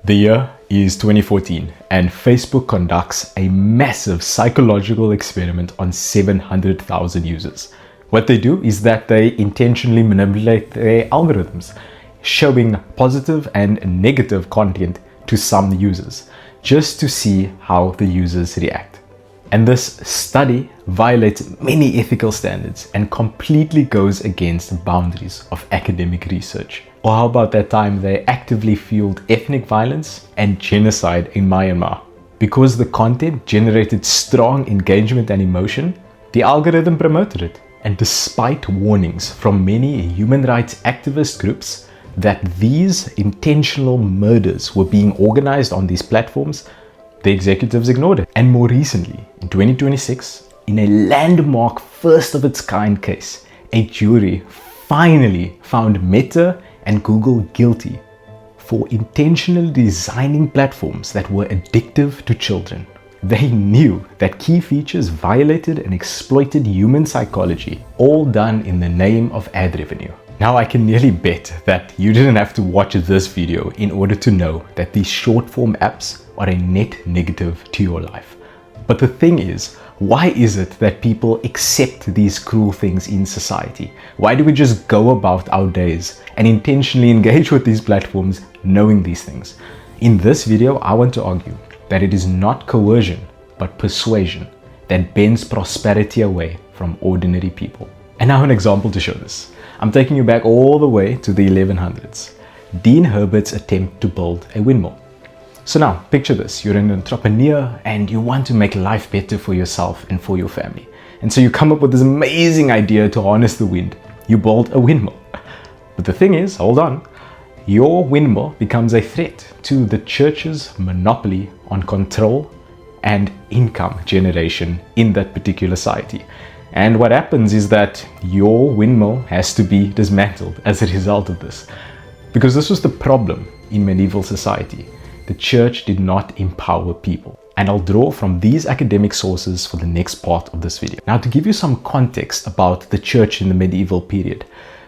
The year is 2014 and Facebook conducts a massive psychological experiment on 700,000 users. What they do is that they intentionally manipulate their algorithms, showing positive and negative content to some users, just to see how the users react. And this study violates many ethical standards and completely goes against the boundaries of academic research. Or how about that time they actively fueled ethnic violence and genocide in Myanmar? Because the content generated strong engagement and emotion, the algorithm promoted it. And despite warnings from many human rights activist groups that these intentional murders were being organized on these platforms, the executives ignored it. And more recently, in 2026, in a landmark first of its kind case, a jury finally found Meta and Google guilty for intentionally designing platforms that were addictive to children. They knew that key features violated and exploited human psychology, all done in the name of ad revenue. Now I can nearly bet that you didn't have to watch this video in order to know that these short form apps are a net negative to your life. But the thing is, why is it that people accept these cruel things in society? Why do we just go about our days and intentionally engage with these platforms knowing these things? In this video, I want to argue that it is not coercion, but persuasion that bends prosperity away from ordinary people. And now an example to show this. I'm taking you back all the way to the 1100s. Dean Herbert's attempt to build a windmill. So now, picture this. You're an entrepreneur and you want to make life better for yourself and for your family. And so you come up with this amazing idea to harness the wind. You build a windmill. But the thing is, hold on, your windmill becomes a threat to the church's monopoly on control and income generation in that particular society. And what happens is that your windmill has to be dismantled as a result of this. Because this was the problem in medieval society. The church did not empower people. And I'll draw from these academic sources for the next part of this video. Now, to give you some context about the church in the medieval period,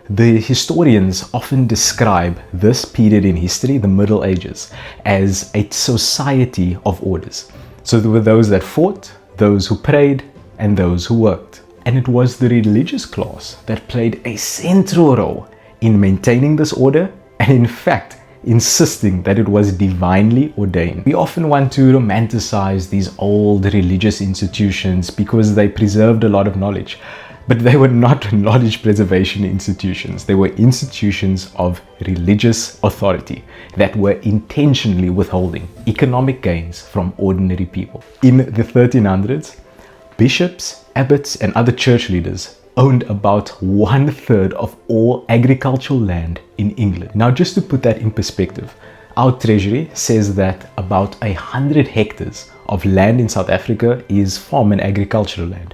the historians often describe this period in history, the Middle Ages, as a society of orders. So there were those that fought, those who prayed, and those who worked. And it was the religious class that played a central role in maintaining this order and, in fact, insisting that it was divinely ordained. We often want to romanticize these old religious institutions because they preserved a lot of knowledge. But they were not knowledge preservation institutions. They were institutions of religious authority that were intentionally withholding economic gains from ordinary people. In the 1300s, bishops, abbots, and other church leaders owned about 1/3 of all agricultural land in England. Now, just to put that in perspective, our treasury says that about 100 hectares of land in South Africa is farm and agricultural land.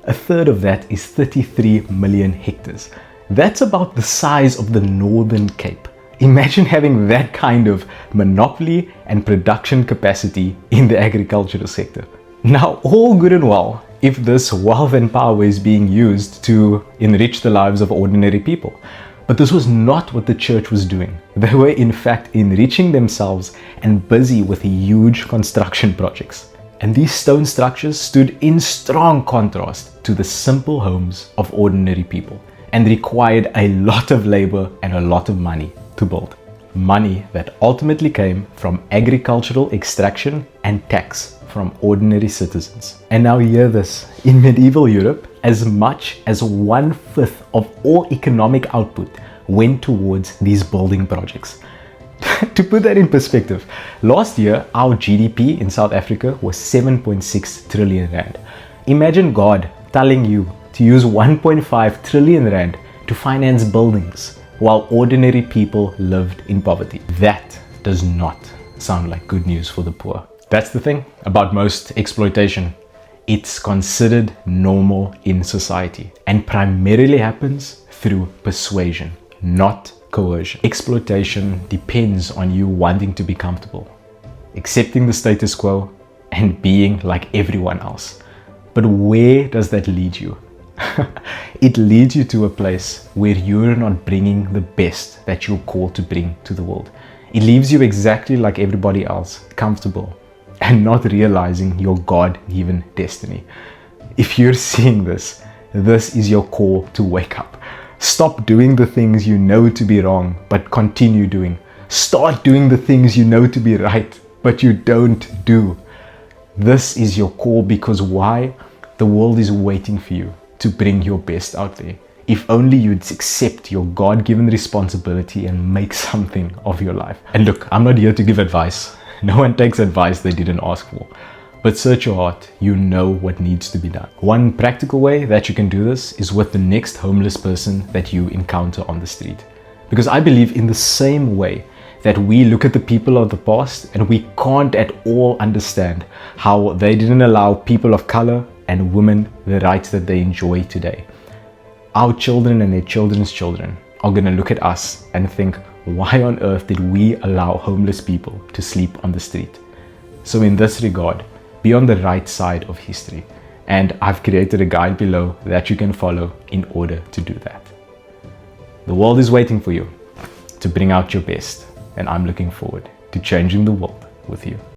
1/3 of that is 33 million hectares. That's about the size of the Northern Cape. Imagine having that kind of monopoly and production capacity in the agricultural sector. Now, all good and well if this wealth and power is being used to enrich the lives of ordinary people. But this was not what the church was doing. They were in fact enriching themselves and busy with huge construction projects. And these stone structures stood in strong contrast to the simple homes of ordinary people and required a lot of labor and a lot of money to build. Money that ultimately came from agricultural extraction and tax from ordinary citizens. And now hear this, in medieval Europe, as much as 1/5 of all economic output went towards these building projects. To put that in perspective, last year our GDP in South Africa was 7.6 trillion rand. Imagine God telling you to use 1.5 trillion rand to finance buildings while ordinary people lived in poverty. That does not sound like good news for the poor. That's the thing about most exploitation. It's considered normal in society and primarily happens through persuasion, not coercion. Exploitation depends on you wanting to be comfortable, accepting the status quo, and being like everyone else. But where does that lead you? It leads you to a place where you're not bringing the best that you're called to bring to the world. It leaves you exactly like everybody else, comfortable, and not realizing your God-given destiny. If you're seeing this, this is your call to wake up. Stop doing the things you know to be wrong, but continue doing. Start doing the things you know to be right, but you don't do. This is your call, because why? The world is waiting for you to bring your best out there. If only you'd accept your God-given responsibility and make something of your life. And look, I'm not here to give advice. No one takes advice they didn't ask for. But search your heart, you know what needs to be done. One practical way that you can do this is with the next homeless person that you encounter on the street. Because I believe in the same way that we look at the people of the past and we can't at all understand how they didn't allow people of color and women the rights that they enjoy today. Our children and their children's children are going to look at us and think, why on earth did we allow homeless people to sleep on the street? So in this regard, be on the right side of history. And I've created a guide below that you can follow in order to do that. The world is waiting for you to bring out your best, and I'm looking forward to changing the world with you.